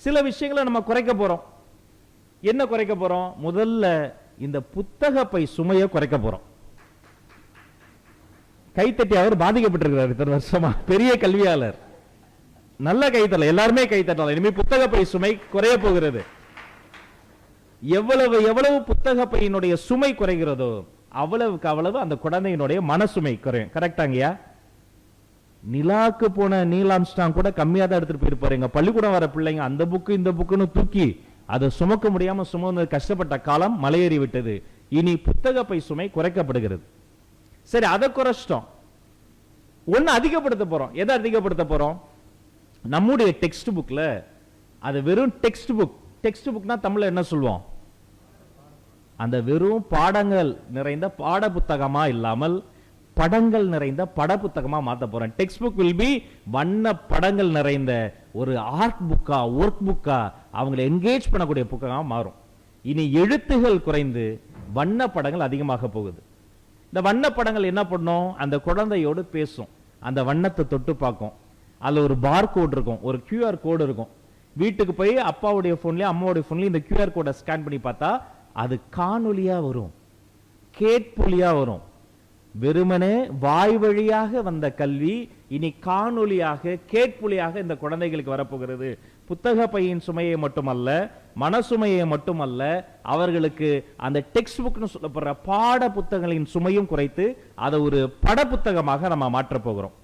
சில விஷயங்களை நம்ம குறைக்க போறோம். என்ன குறைக்க போறோம்? முதல்ல இந்த புத்தக பை சுமையை குறைக்க போறோம். கைத்தட்டி அவர் பாதிக்கப்பட்டிருக்கிறார் இத்தனை வருஷமா, பெரிய கல்வியாளர். நல்ல கைத்தட்டல், எல்லாருமே கைத்தட்டலாம். இனிமே புத்தக பை சுமை குறைய போகிறது. எவ்வளவு எவ்வளவு புத்தக பையினுடைய சுமை குறைகிறதோ அவ்வளவுக்கு அவ்வளவு அந்த குழந்தையினுடைய மனசுமை குறையும். கரெக்டாங்கய்யா? நிலாக்கு போன நீல் ஆம்ஸ்ட்ராங் கூட கம்மியா தான் எடுத்துட்டு போயிருப்பாரு. எங்க பள்ளிக்கூடம் வர பிள்ளைங்க அந்த புக்கு இந்த புக்குன்னு தூக்கி அதை சுமக்க முடியாம சுமந்து கஷ்டப்பட்ட காலம் மலையேறி விட்டது. இனி புத்தக பை சுமை குறைக்கப்படுகிறது. சரி, அதை குறைச்சிட்டோம். ஒன்னு அதிகப்படுத்த போறோம். எதை அதிகப்படுத்த போறோம்? நம்முடைய டெக்ஸ்ட் புக்ல அது வெறும் டெக்ஸ்ட் புக். டெக்ஸ்ட் புக்னா தமிழ்ல என்ன சொல்வோம்? அந்த வெறும் பாடங்கள் நிறைந்த பாட புத்தகமா இல்லாமல் படங்கள் நிறைந்த பட புத்தகமா மாத்த போறேன். டெக்ஸ்ட் புக் வில் பி வண்ண படங்கள் நிறைந்த ஒரு ஆர்ட் புக்கா, ஒர்க் புக்கா, அவங்களை என்கேஜ் பண்ணக்கூடிய புத்தகமா மாறும். இனி எழுத்துகள் குறைந்து வண்ண படங்கள் அதிகமாக போகுது. இந்த வண்ண படங்கள் என்ன பண்ணும்? அந்த குழந்தையோடு பேசும், அந்த வண்ணத்தை தொட்டு பார்க்கும். அதுல ஒரு பார் கோட் இருக்கும், ஒரு கியூஆர் கோடு இருக்கும். வீட்டுக்கு போய் அப்பாவுடைய போன்லயும் அம்மாவுடைய போன்லயும் இந்த கியூஆர் கோடை ஸ்கேன் பண்ணி பார்த்தா அது காணொலியா வரும், கேட்பொலியா வரும். வெறுமனே வாய் வழியாக வந்த கல்வி இனி காணொலியாக, கேட்பொலியாக இந்த குழந்தைகளுக்கு வரப்போகிறது. புத்தக பையின் சுமையை மட்டுமல்ல, மனசுமையை மட்டுமல்ல, அவர்களுக்கு அந்த டெக்ஸ்ட் புக்னு சொல்லப்படுற பாட புத்தகங்களின் சுமையும் குறைத்து அதை ஒரு பட புத்தகமாக நம்ம மாற்ற போகிறோம்.